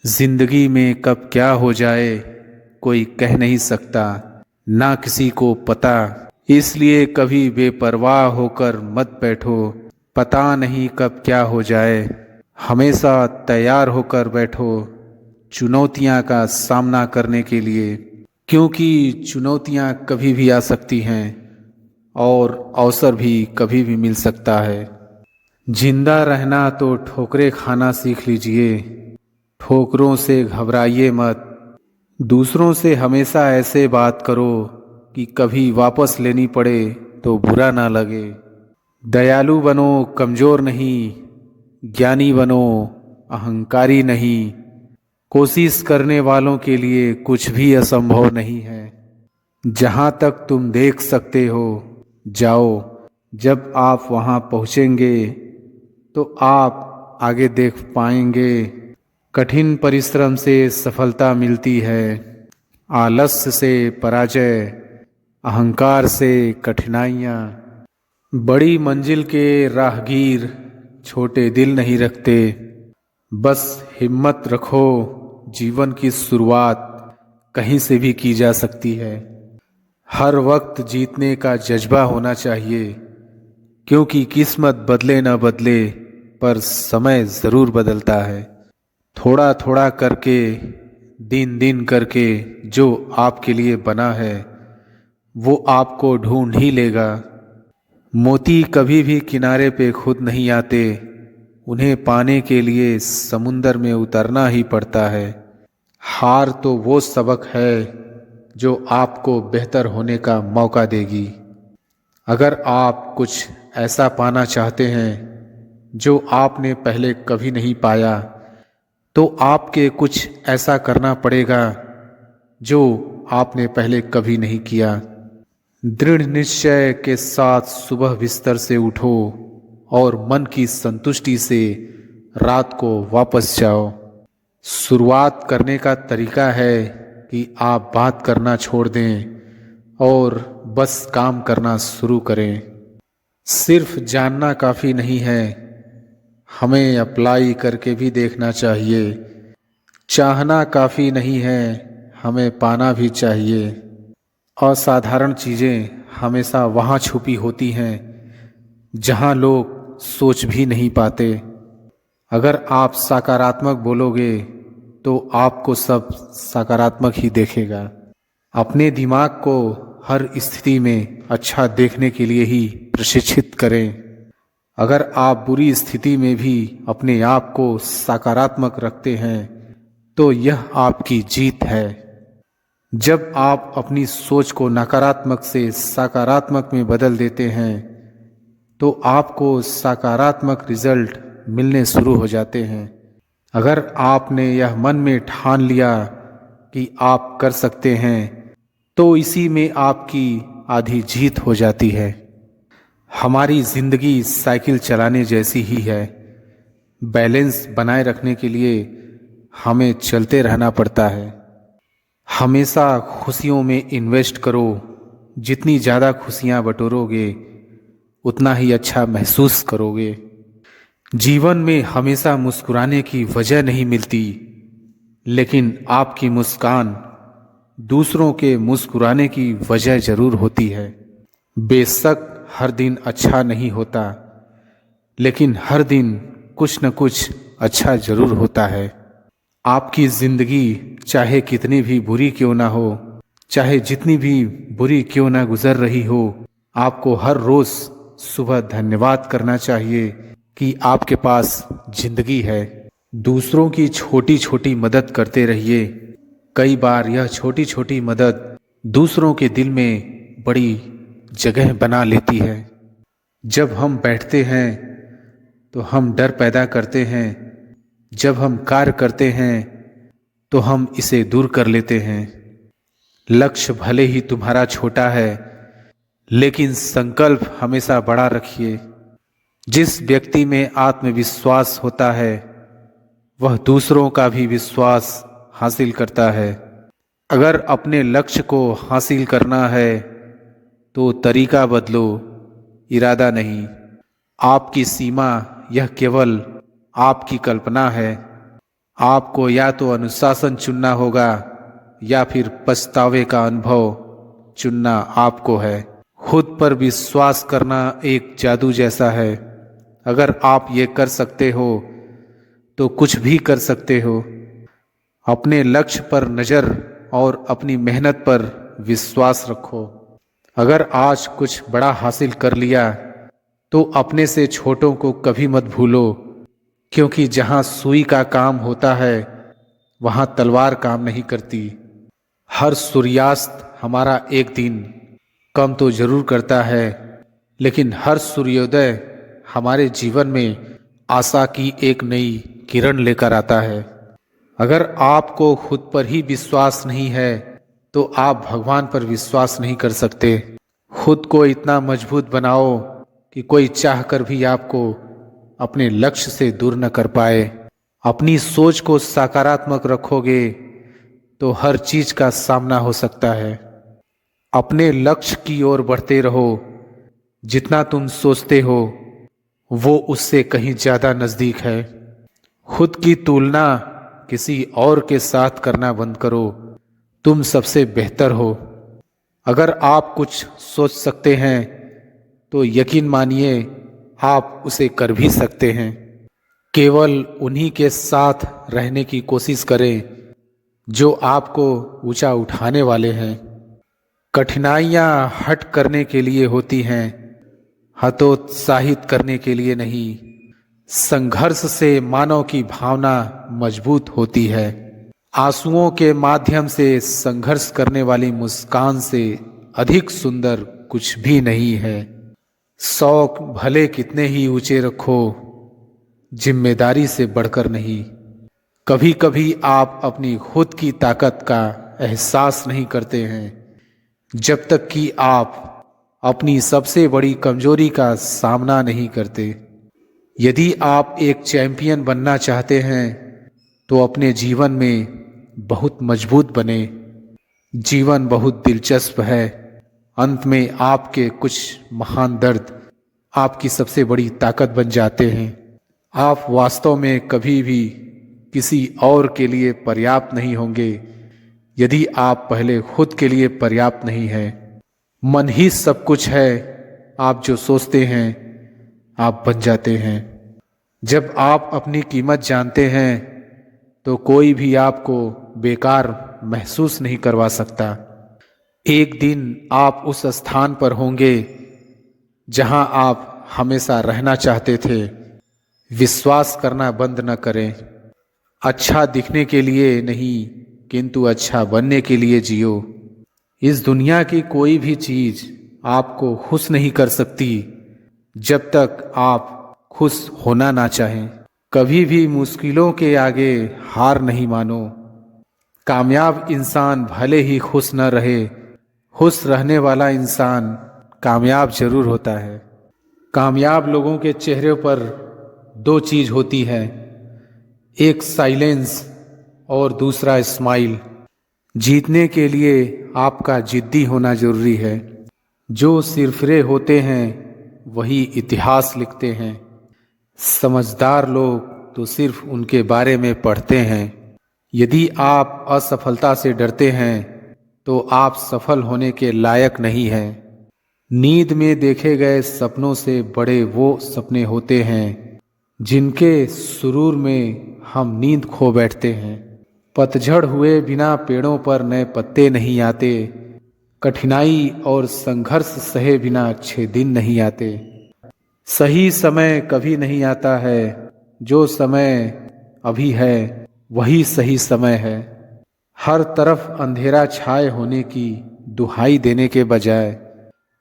जिंदगी में कब क्या हो जाए कोई कह नहीं सकता, ना किसी को पता। इसलिए कभी बेपरवाह होकर मत बैठो, पता नहीं कब क्या हो जाए। हमेशा तैयार होकर बैठो चुनौतियां का सामना करने के लिए, क्योंकि चुनौतियां कभी भी आ सकती हैं और अवसर भी कभी भी मिल सकता है। जिंदा रहना तो ठोकरें खाना सीख लीजिए, ठोकरों से घबराइए मत। दूसरों से हमेशा ऐसे बात करो कि कभी वापस लेनी पड़े तो बुरा ना लगे। दयालु बनो, कमजोर नहीं। ज्ञानी बनो, अहंकारी नहीं। कोशिश करने वालों के लिए कुछ भी असंभव नहीं है। जहां तक तुम देख सकते हो जाओ। जब आप वहां पहुंचेंगे तो आप आगे देख पाएंगे। कठिन परिश्रम से सफलता मिलती है, आलस्य से पराजय, अहंकार से कठिनाइयाँ। बड़ी मंजिल के राहगीर छोटे दिल नहीं रखते। बस हिम्मत रखो, जीवन की शुरुआत कहीं से भी की जा सकती है। हर वक्त जीतने का जज्बा होना चाहिए, क्योंकि किस्मत बदले न बदले पर समय ज़रूर बदलता है। थोड़ा थोड़ा करके, दिन दिन करके जो आपके लिए बना है वो आपको ढूंढ ही लेगा। मोती कभी भी किनारे पे खुद नहीं आते, उन्हें पाने के लिए समुंदर में उतरना ही पड़ता है। हार तो वो सबक है जो आपको बेहतर होने का मौका देगी। अगर आप कुछ ऐसा पाना चाहते हैं जो आपने पहले कभी नहीं पाया, तो आपके कुछ ऐसा करना पड़ेगा जो आपने पहले कभी नहीं किया। दृढ़ निश्चय के साथ सुबह बिस्तर से उठो और मन की संतुष्टि से रात को वापस जाओ। शुरुआत करने का तरीका है कि आप बात करना छोड़ दें और बस काम करना शुरू करें। सिर्फ जानना काफ़ी नहीं है, हमें अप्लाई करके भी देखना चाहिए। चाहना काफ़ी नहीं है, हमें पाना भी चाहिए। असाधारण चीज़ें हमेशा वहाँ छुपी होती हैं जहाँ लोग सोच भी नहीं पाते। अगर आप सकारात्मक बोलोगे तो आपको सब सकारात्मक ही देखेगा। अपने दिमाग को हर स्थिति में अच्छा देखने के लिए ही प्रशिक्षित करें। अगर आप बुरी स्थिति में भी अपने आप को सकारात्मक रखते हैं तो यह आपकी जीत है। जब आप अपनी सोच को नकारात्मक से सकारात्मक में बदल देते हैं तो आपको सकारात्मक रिजल्ट मिलने शुरू हो जाते हैं। अगर आपने यह मन में ठान लिया कि आप कर सकते हैं तो इसी में आपकी आधी जीत हो जाती है। हमारी ज़िंदगी साइकिल चलाने जैसी ही है। बैलेंस बनाए रखने के लिए हमें चलते रहना पड़ता है। हमेशा खुशियों में इन्वेस्ट करो। जितनी ज़्यादा खुशियाँ बटोरोगे उतना ही अच्छा महसूस करोगे। जीवन में हमेशा मुस्कुराने की वजह नहीं मिलती, लेकिन आपकी मुस्कान दूसरों के मुस्कुराने की वजह ज़रूर होती है। बेशक हर दिन अच्छा नहीं होता, लेकिन हर दिन कुछ न कुछ अच्छा ज़रूर होता है। आपकी ज़िंदगी चाहे कितनी भी बुरी क्यों ना हो, चाहे जितनी भी बुरी क्यों ना गुजर रही हो, आपको हर रोज़ सुबह धन्यवाद करना चाहिए कि आपके पास ज़िंदगी है। दूसरों की छोटी छोटी मदद करते रहिए। कई बार यह छोटी छोटी मदद दूसरों के दिल में बड़ी जगह बना लेती है। जब हम बैठते हैं तो हम डर पैदा करते हैं, जब हम कार्य करते हैं तो हम इसे दूर कर लेते हैं। लक्ष्य भले ही तुम्हारा छोटा है, लेकिन संकल्प हमेशा बड़ा रखिए। जिस व्यक्ति में आत्मविश्वास होता है वह दूसरों का भी विश्वास हासिल करता है। अगर अपने लक्ष्य को हासिल करना है तो तरीका बदलो, इरादा नहीं। आपकी सीमा यह केवल आपकी कल्पना है। आपको या तो अनुशासन चुनना होगा या फिर पछतावे का अनुभव चुनना आपको है। खुद पर विश्वास करना एक जादू जैसा है। अगर आप ये कर सकते हो तो कुछ भी कर सकते हो। अपने लक्ष्य पर नज़र और अपनी मेहनत पर विश्वास रखो। अगर आज कुछ बड़ा हासिल कर लिया तो अपने से छोटों को कभी मत भूलो, क्योंकि जहाँ सुई का काम होता है वहाँ तलवार काम नहीं करती। हर सूर्यास्त हमारा एक दिन कम तो जरूर करता है, लेकिन हर सूर्योदय हमारे जीवन में आशा की एक नई किरण लेकर आता है। अगर आपको खुद पर ही विश्वास नहीं है तो आप भगवान पर विश्वास नहीं कर सकते। खुद को इतना मजबूत बनाओ कि कोई चाहकर भी आपको अपने लक्ष्य से दूर न कर पाए। अपनी सोच को सकारात्मक रखोगे तो हर चीज का सामना हो सकता है। अपने लक्ष्य की ओर बढ़ते रहो। जितना तुम सोचते हो वो उससे कहीं ज्यादा नजदीक है। खुद की तुलना किसी और के साथ करना बंद करो। तुम सबसे बेहतर हो। अगर आप कुछ सोच सकते हैं तो यकीन मानिए आप उसे कर भी सकते हैं। केवल उन्हीं के साथ रहने की कोशिश करें जो आपको ऊंचा उठाने वाले हैं। कठिनाइयां हट करने के लिए होती हैं, हतोत्साहित करने के लिए नहीं। संघर्ष से मानव की भावना मजबूत होती है। आंसुओं के माध्यम से संघर्ष करने वाली मुस्कान से अधिक सुंदर कुछ भी नहीं है। शौक भले कितने ही ऊंचे रखो, जिम्मेदारी से बढ़कर नहीं। कभी कभी आप अपनी खुद की ताकत का एहसास नहीं करते हैं जब तक कि आप अपनी सबसे बड़ी कमजोरी का सामना नहीं करते। यदि आप एक चैंपियन बनना चाहते हैं तो अपने जीवन में बहुत मजबूत बने। जीवन बहुत दिलचस्प है। अंत में आपके कुछ महान दर्द आपकी सबसे बड़ी ताकत बन जाते हैं। आप वास्तव में कभी भी किसी और के लिए पर्याप्त नहीं होंगे यदि आप पहले खुद के लिए पर्याप्त नहीं हैं। मन ही सब कुछ है। आप जो सोचते हैं आप बन जाते हैं। जब आप अपनी कीमत जानते हैं तो कोई भी आपको बेकार महसूस नहीं करवा सकता। एक दिन आप उस स्थान पर होंगे जहां आप हमेशा रहना चाहते थे। विश्वास करना बंद न करें। अच्छा दिखने के लिए नहीं, किंतु अच्छा बनने के लिए जियो। इस दुनिया की कोई भी चीज आपको खुश नहीं कर सकती जब तक आप खुश होना ना चाहें। कभी भी मुश्किलों के आगे हार नहीं मानो। कामयाब इंसान भले ही खुश न रहे, खुश रहने वाला इंसान कामयाब जरूर होता है। कामयाब लोगों के चेहरे पर दो चीज होती है, एक साइलेंस और दूसरा स्माइल। जीतने के लिए आपका जिद्दी होना जरूरी है। जो सिरफिरे होते हैं वही इतिहास लिखते हैं। समझदार लोग तो सिर्फ उनके बारे में पढ़ते हैं। यदि आप असफलता से डरते हैं तो आप सफल होने के लायक नहीं हैं। नींद में देखे गए सपनों से बड़े वो सपने होते हैं जिनके सुरूर में हम नींद खो बैठते हैं। पतझड़ हुए बिना पेड़ों पर नए पत्ते नहीं आते। कठिनाई और संघर्ष सहे बिना अच्छे दिन नहीं आते। सही समय कभी नहीं आता है। जो समय अभी है वही सही समय है। हर तरफ अंधेरा छाए होने की दुहाई देने के बजाय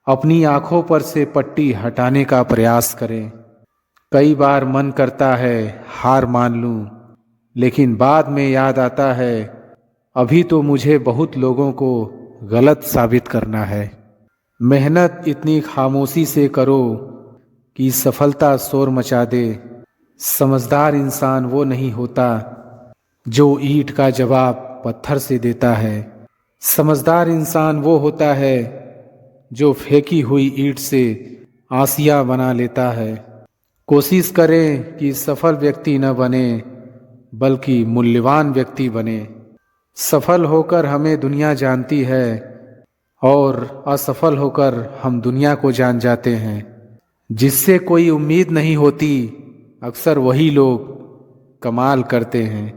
अपनी आंखों पर से पट्टी हटाने का प्रयास करें। कई बार मन करता है हार मान लूं, लेकिन बाद में याद आता है अभी तो मुझे बहुत लोगों को गलत साबित करना है। मेहनत इतनी खामोशी से करो कि सफलता शोर मचा दे। समझदार इंसान वो नहीं होता जो ईंट का जवाब पत्थर से देता है। समझदार इंसान वो होता है जो फेंकी हुई ईंट से आसिया बना लेता है। कोशिश करें कि सफल व्यक्ति न बने, बल्कि मूल्यवान व्यक्ति बने। सफल होकर हमें दुनिया जानती है और असफल होकर हम दुनिया को जान जाते हैं। जिससे कोई उम्मीद नहीं होती, अक्सर वही लोग कमाल करते हैं।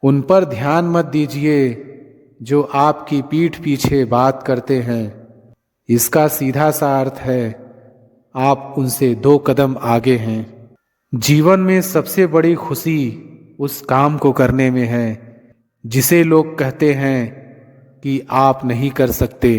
उन पर ध्यान मत दीजिए जो आपकी पीठ पीछे बात करते हैं। इसका सीधा सा अर्थ है, आप उनसे 2 कदम आगे हैं। जीवन में सबसे बड़ी खुशी उस काम को करने में है जिसे लोग कहते हैं कि आप नहीं कर सकते।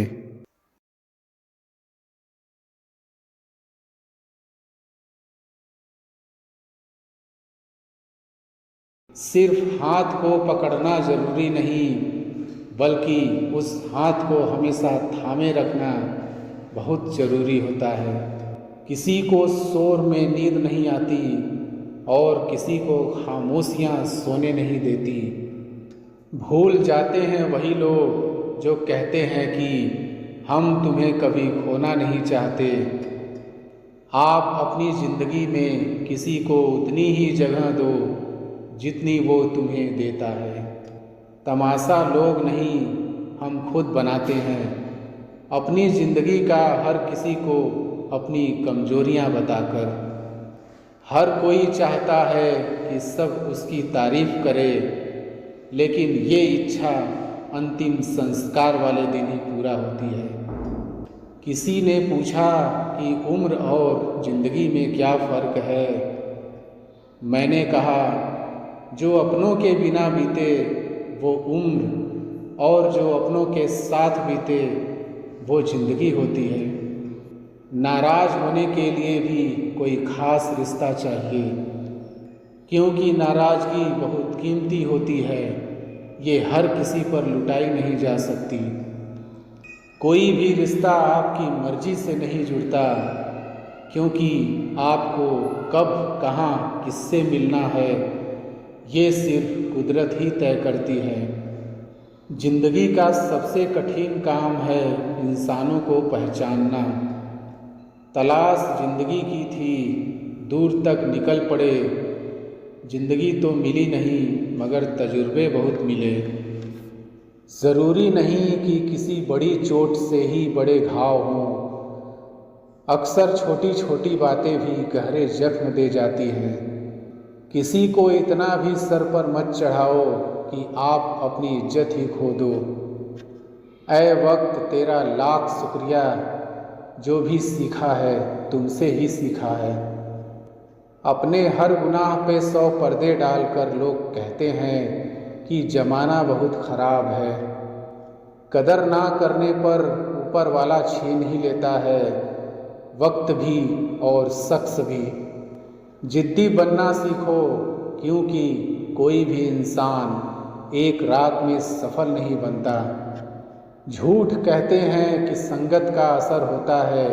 सिर्फ हाथ को पकड़ना जरूरी नहीं, बल्कि उस हाथ को हमेशा थामे रखना बहुत जरूरी होता है। किसी को शोर में नींद नहीं आती और किसी को खामोशियाँ सोने नहीं देती। भूल जाते हैं वही लोग जो कहते हैं कि हम तुम्हें कभी खोना नहीं चाहते। आप अपनी ज़िंदगी में किसी को उतनी ही जगह दो जितनी वो तुम्हें देता है। तमाशा लोग नहीं, हम खुद बनाते हैं अपनी ज़िंदगी का, हर किसी को अपनी कमजोरियां बताकर। हर कोई चाहता है कि सब उसकी तारीफ करे, लेकिन ये इच्छा अंतिम संस्कार वाले दिन ही पूरा होती है। किसी ने पूछा कि उम्र और ज़िंदगी में क्या फ़र्क है। मैंने कहा, जो अपनों के बिना बीते वो उम्र, और जो अपनों के साथ बीते वो ज़िंदगी होती है। नाराज़ होने के लिए भी कोई ख़ास रिश्ता चाहिए, क्योंकि नाराज़गी बहुत कीमती होती है। ये हर किसी पर लुटाई नहीं जा सकती। कोई भी रिश्ता आपकी मर्ज़ी से नहीं जुड़ता, क्योंकि आपको कब, कहाँ, किससे मिलना है ये सिर्फ कुदरत ही तय करती है। जिंदगी का सबसे कठिन काम है इंसानों को पहचानना। तलाश जिंदगी की थी, दूर तक निकल पड़े। जिंदगी तो मिली नहीं, मगर तजुर्बे बहुत मिले। ज़रूरी नहीं कि किसी बड़ी चोट से ही बड़े घाव हों। अक्सर छोटी छोटी बातें भी गहरे जख्म दे जाती हैं। किसी को इतना भी सर पर मत चढ़ाओ कि आप अपनी इज्जत ही खो दो। ऐ वक्त तेरा लाख शुक्रिया, जो भी सीखा है तुमसे ही सीखा है। अपने हर गुनाह पे 100 पर्दे डालकर लोग कहते हैं कि ज़माना बहुत ख़राब है। कदर ना करने पर ऊपर वाला छीन ही लेता है, वक्त भी और शख्स भी। जिद्दी बनना सीखो, क्योंकि कोई भी इंसान एक रात में सफल नहीं बनता। झूठ कहते हैं कि संगत का असर होता है।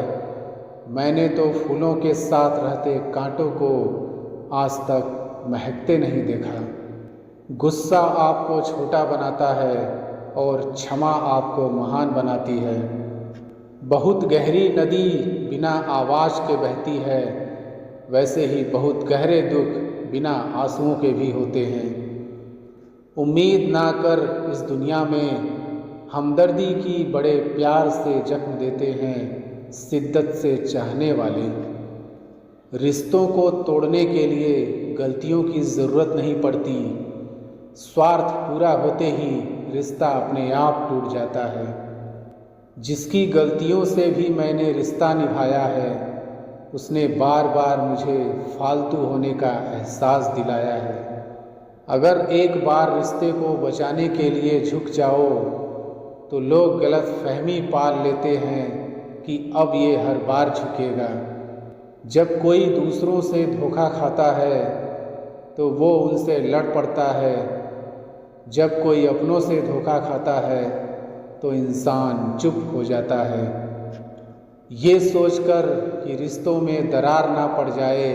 मैंने तो फूलों के साथ रहते कांटों को आज तक महकते नहीं देखा। गुस्सा आपको छोटा बनाता है और क्षमा आपको महान बनाती है। बहुत गहरी नदी बिना आवाज़ के बहती है, वैसे ही बहुत गहरे दुख बिना आंसुओं के भी होते हैं। उम्मीद ना कर इस दुनिया में, हमदर्दी की बड़े प्यार से जख्म देते हैं शिद्दत से चाहने वाले। रिश्तों को तोड़ने के लिए गलतियों की ज़रूरत नहीं पड़ती। स्वार्थ पूरा होते ही रिश्ता अपने आप टूट जाता है। जिसकी गलतियों से भी मैंने रिश्ता निभाया है, उसने बार बार मुझे फालतू होने का एहसास दिलाया है। अगर एक बार रिश्ते को बचाने के लिए झुक जाओ तो लोग गलत फहमी पाल लेते हैं कि अब ये हर बार झुकेगा। जब कोई दूसरों से धोखा खाता है तो वो उनसे लड़ पड़ता है। जब कोई अपनों से धोखा खाता है तो इंसान चुप हो जाता है। ये सोचकर कि रिश्तों में दरार ना पड़ जाए,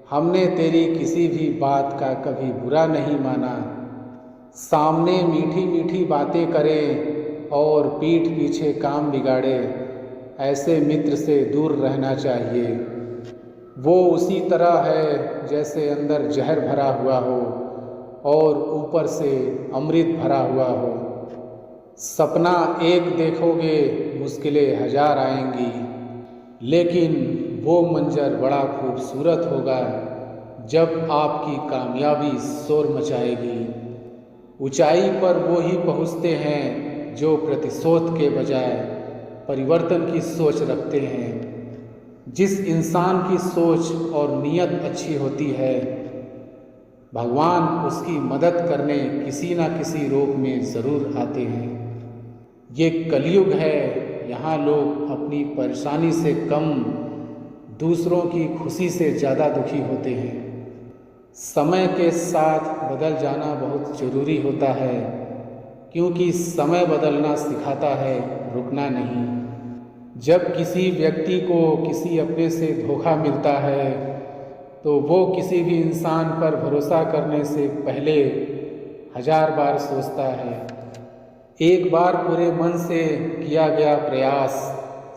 हमने तेरी किसी भी बात का कभी बुरा नहीं माना। सामने मीठी मीठी बातें करे और पीठ पीछे काम बिगाड़े, ऐसे मित्र से दूर रहना चाहिए। वो उसी तरह है जैसे अंदर जहर भरा हुआ हो, और ऊपर से अमृत भरा हुआ हो। सपना एक देखोगे, मुश्किलें हजार आएंगी, लेकिन वो मंजर बड़ा खूबसूरत होगा जब आपकी कामयाबी शोर मचाएगी। ऊंचाई पर वो ही पहुँचते हैं जो प्रतिशोध के बजाय परिवर्तन की सोच रखते हैं। जिस इंसान की सोच और नीयत अच्छी होती है, भगवान उसकी मदद करने किसी न किसी रूप में ज़रूर आते हैं। ये कलयुग है, यहाँ लोग अपनी परेशानी से कम दूसरों की खुशी से ज़्यादा दुखी होते हैं। समय के साथ बदल जाना बहुत ज़रूरी होता है, क्योंकि समय बदलना सिखाता है, रुकना नहीं। जब किसी व्यक्ति को किसी अपने से धोखा मिलता है तो वो किसी भी इंसान पर भरोसा करने से पहले 1000 बार सोचता है। एक बार पूरे मन से किया गया प्रयास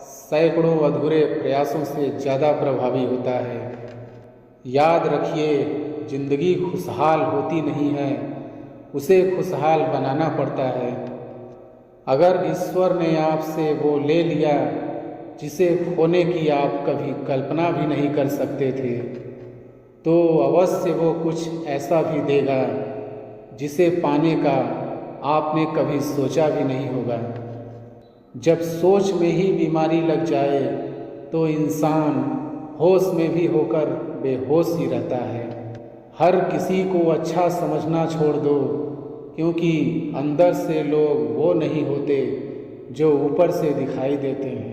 सैकड़ों अधूरे प्रयासों से ज़्यादा प्रभावी होता है। याद रखिए, जिंदगी खुशहाल होती नहीं है, उसे खुशहाल बनाना पड़ता है। अगर ईश्वर ने आपसे वो ले लिया जिसे खोने की आप कभी कल्पना भी नहीं कर सकते थे, तो अवश्य वो कुछ ऐसा भी देगा जिसे पाने का आपने कभी सोचा भी नहीं होगा। जब सोच में ही बीमारी लग जाए तो इंसान होश में भी होकर बेहोश ही रहता है। हर किसी को अच्छा समझना छोड़ दो, क्योंकि अंदर से लोग वो नहीं होते जो ऊपर से दिखाई देते हैं।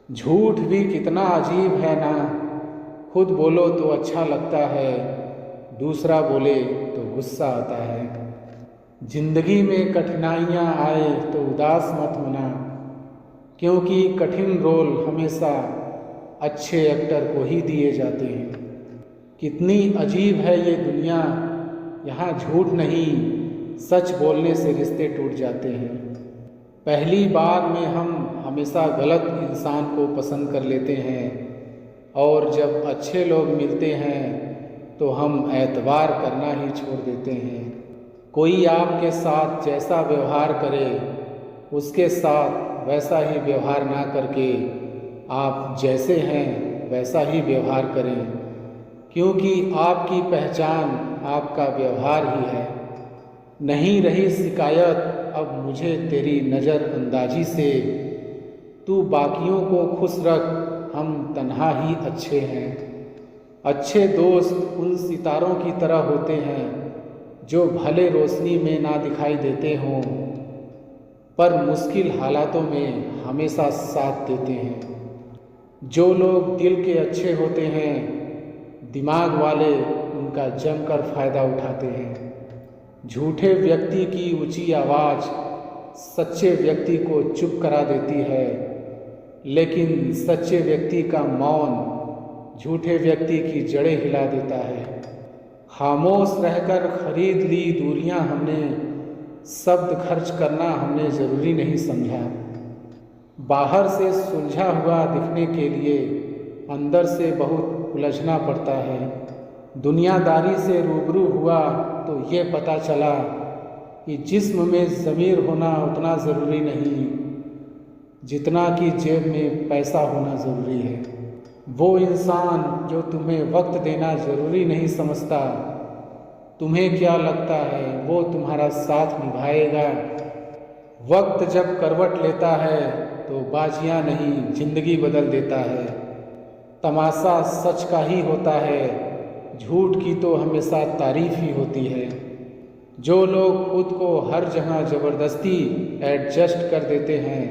झूठ भी कितना अजीब है ना, खुद बोलो तो अच्छा लगता है, दूसरा बोले तो गुस्सा आता है। जिंदगी में कठिनाइयाँ आए तो उदास मत होना, क्योंकि कठिन रोल हमेशा अच्छे एक्टर को ही दिए जाते हैं। कितनी अजीब है ये दुनिया, यहाँ झूठ नहीं, सच बोलने से रिश्ते टूट जाते हैं। पहली बार में हम हमेशा गलत इंसान को पसंद कर लेते हैं, और जब अच्छे लोग मिलते हैं तो हम एतबार करना ही छोड़ देते हैं। कोई आपके साथ जैसा व्यवहार करे, उसके साथ वैसा ही व्यवहार ना करके आप जैसे हैं वैसा ही व्यवहार करें, क्योंकि आपकी पहचान आपका व्यवहार ही है। नहीं रही शिकायत अब मुझे तेरी नज़रअंदाजी से, तू बाकियों को खुश रख, हम तन्हा ही अच्छे हैं। अच्छे दोस्त उन सितारों की तरह होते हैं जो भले रोशनी में ना दिखाई देते हों, पर मुश्किल हालातों में हमेशा साथ देते हैं। जो लोग दिल के अच्छे होते हैं, दिमाग वाले उनका जमकर फ़ायदा उठाते हैं। झूठे व्यक्ति की ऊंची आवाज़ सच्चे व्यक्ति को चुप करा देती है, लेकिन सच्चे व्यक्ति का मौन झूठे व्यक्ति की जड़ें हिला देता है। खामोश रहकर खरीद ली दूरियां हमने, शब्द खर्च करना हमने ज़रूरी नहीं समझा। बाहर से सुलझा हुआ दिखने के लिए अंदर से बहुत उलझना पड़ता है। दुनियादारी से रूबरू हुआ तो ये पता चला कि जिस्म में ज़मीर होना उतना ज़रूरी नहीं जितना कि जेब में पैसा होना ज़रूरी है। वो इंसान जो तुम्हें वक्त देना ज़रूरी नहीं समझता, तुम्हें क्या लगता है वो तुम्हारा साथ निभाएगा? वक्त जब करवट लेता है तो बाजियां नहीं जिंदगी बदल देता है। तमाशा सच का ही होता है, झूठ की तो हमेशा तारीफ ही होती है। जो लोग खुद को हर जगह ज़बरदस्ती एडजस्ट कर देते हैं,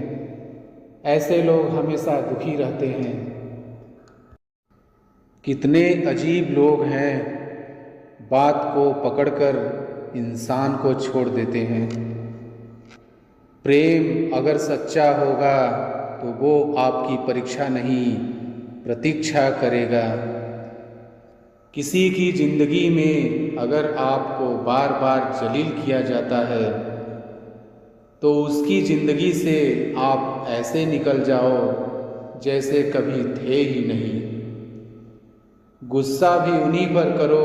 ऐसे लोग हमेशा दुखी रहते हैं। कितने अजीब लोग हैं, बात को पकड़कर इंसान को छोड़ देते हैं। प्रेम अगर सच्चा होगा तो वो आपकी परीक्षा नहीं प्रतीक्षा करेगा। किसी की ज़िंदगी में अगर आपको बार बार जलील किया जाता है तो उसकी ज़िंदगी से आप ऐसे निकल जाओ जैसे कभी थे ही नहीं। गुस्सा भी उन्हीं पर करो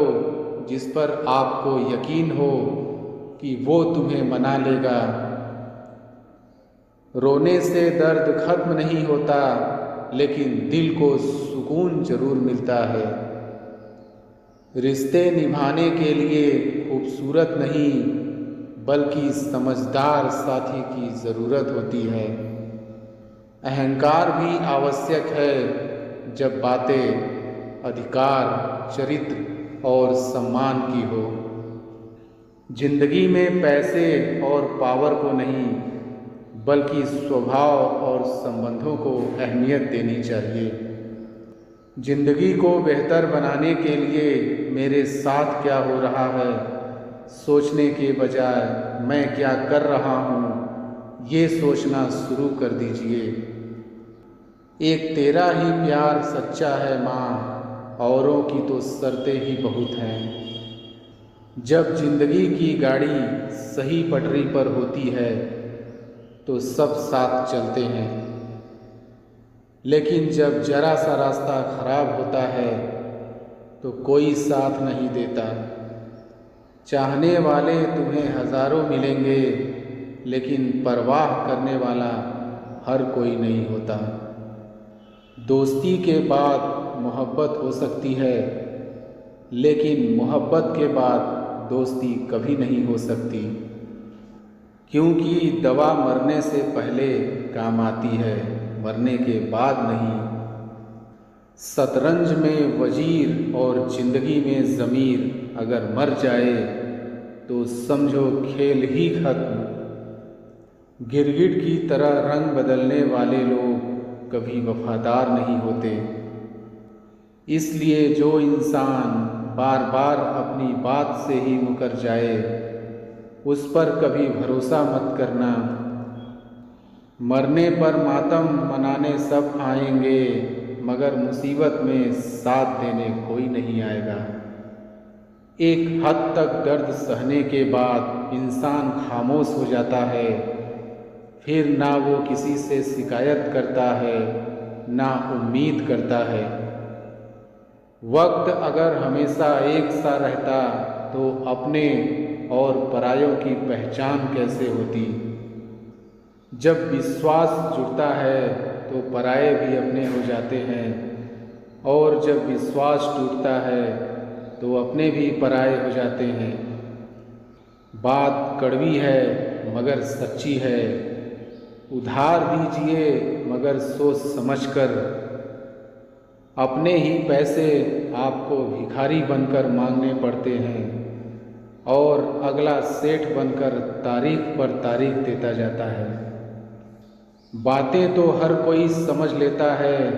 जिस पर आपको यकीन हो कि वो तुम्हें मना लेगा। रोने से दर्द खत्म नहीं होता, लेकिन दिल को सुकून जरूर मिलता है। रिश्ते निभाने के लिए खूबसूरत नहीं, बल्कि समझदार साथी की ज़रूरत होती है। अहंकार भी आवश्यक है जब बातें अधिकार, चरित्र और सम्मान की हो। जिंदगी में पैसे और पावर को नहीं, बल्कि स्वभाव और संबंधों को अहमियत देनी चाहिए। जिंदगी को बेहतर बनाने के लिए मेरे साथ क्या हो रहा है सोचने के बजाय मैं क्या कर रहा हूँ ये सोचना शुरू कर दीजिए। एक तेरा ही प्यार सच्चा है माँ, औरों की तो शर्तें ही बहुत हैं। जब जिंदगी की गाड़ी सही पटरी पर होती है तो सब साथ चलते हैं, लेकिन जब जरा सा रास्ता खराब होता है तो कोई साथ नहीं देता। चाहने वाले तुम्हें हजारों मिलेंगे, लेकिन परवाह करने वाला हर कोई नहीं होता। दोस्ती के बाद मोहब्बत हो सकती है, लेकिन मोहब्बत के बाद दोस्ती कभी नहीं हो सकती, क्योंकि दवा मरने से पहले काम आती है, मरने के बाद नहीं। शतरंज में वजीर और जिंदगी में ज़मीर अगर मर जाए तो समझो खेल ही खत्म। गिरगिट की तरह रंग बदलने वाले लोग कभी वफादार नहीं होते। इसलिए जो इंसान बार बार अपनी बात से ही मुकर जाए उस पर कभी भरोसा मत करना। मरने पर मातम मनाने सब आएंगे, मगर मुसीबत में साथ देने कोई नहीं आएगा। एक हद तक दर्द सहने के बाद इंसान खामोश हो जाता है, फिर ना वो किसी से शिकायत करता है, ना उम्मीद करता है। वक्त अगर हमेशा एक सा रहता तो अपने और परायों की पहचान कैसे होती। जब विश्वास जुड़ता है तो पराये भी अपने हो जाते हैं, और जब विश्वास टूटता है तो अपने भी पराये हो जाते हैं। बात कड़वी है मगर सच्ची है। उधार दीजिए मगर सोच समझकर। अपने ही पैसे आपको भिखारी बनकर मांगने पड़ते हैं, और अगला सेठ बनकर तारीख पर तारीख देता जाता है। बातें तो हर कोई समझ लेता है,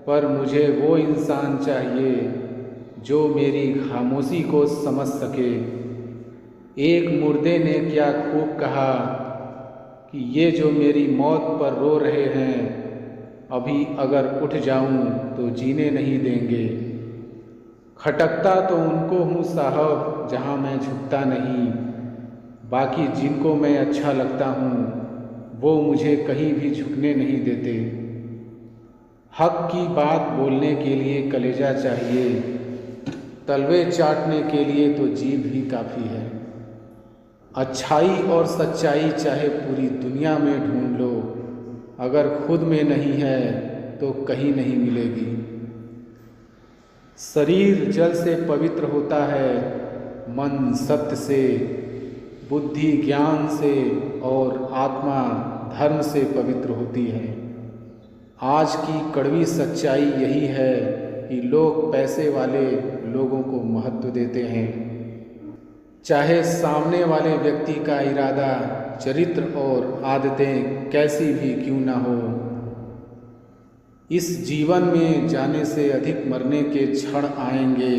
पर मुझे वो इंसान चाहिए जो मेरी खामोशी को समझ सके। एक मुर्दे ने क्या खूब कहा कि ये जो मेरी मौत पर रो रहे हैं, अभी अगर उठ जाऊं तो जीने नहीं देंगे। खटकता तो उनको हूँ साहब जहाँ मैं झुकता नहीं, बाकी जिनको मैं अच्छा लगता हूँ वो मुझे कहीं भी झुकने नहीं देते। हक की बात बोलने के लिए कलेजा चाहिए, तलवे चाटने के लिए तो जीभ ही काफ़ी है। अच्छाई और सच्चाई चाहे पूरी दुनिया में ढूंढ लो, अगर खुद में नहीं है तो कहीं नहीं मिलेगी। शरीर जल से पवित्र होता है, मन सत्य से, बुद्धि ज्ञान से और आत्मा धर्म से पवित्र होती है। आज की कड़वी सच्चाई यही है कि लोग पैसे वाले लोगों को महत्व देते हैं, चाहे सामने वाले व्यक्ति का इरादा, चरित्र और आदतें कैसी भी क्यों ना हो। इस जीवन में जाने से अधिक मरने के क्षण आएंगे,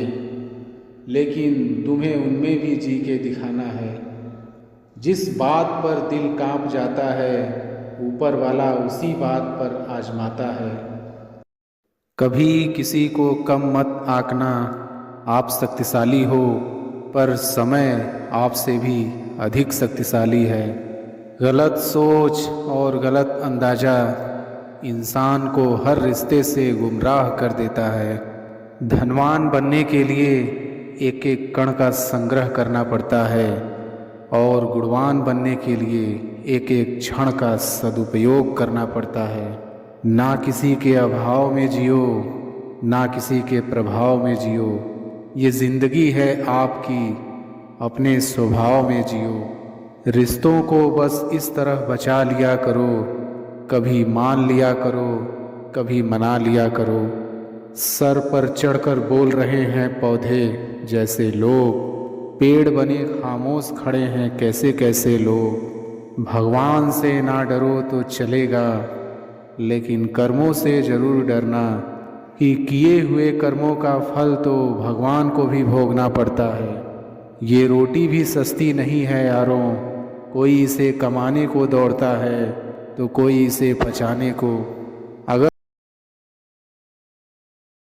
लेकिन तुम्हें उनमें भी जी के दिखाना है। जिस बात पर दिल कांप जाता है, ऊपर वाला उसी बात पर आजमाता है। कभी किसी को कम मत आंकना। आप शक्तिशाली हो, पर समय आपसे भी अधिक शक्तिशाली है। गलत सोच और गलत अंदाज़ा इंसान को हर रिश्ते से गुमराह कर देता है। धनवान बनने के लिए एक एक कण का संग्रह करना पड़ता है और गुणवान बनने के लिए एक एक क्षण का सदुपयोग करना पड़ता है। ना किसी के अभाव में जियो, ना किसी के प्रभाव में जियो। ये जिंदगी है आपकी, अपने स्वभाव में जियो। रिश्तों को बस इस तरह बचा लिया करो, कभी मान लिया करो, कभी मना लिया करो। सर पर चढ़कर बोल रहे हैं पौधे जैसे लोग, पेड़ बने खामोश खड़े हैं कैसे कैसे लोग। भगवान से ना डरो तो चलेगा, लेकिन कर्मों से जरूर डरना कि किए हुए कर्मों का फल तो भगवान को भी भोगना पड़ता है। ये रोटी भी सस्ती नहीं है यारों, कोई इसे कमाने को दौड़ता है तो कोई इसे पचाने को।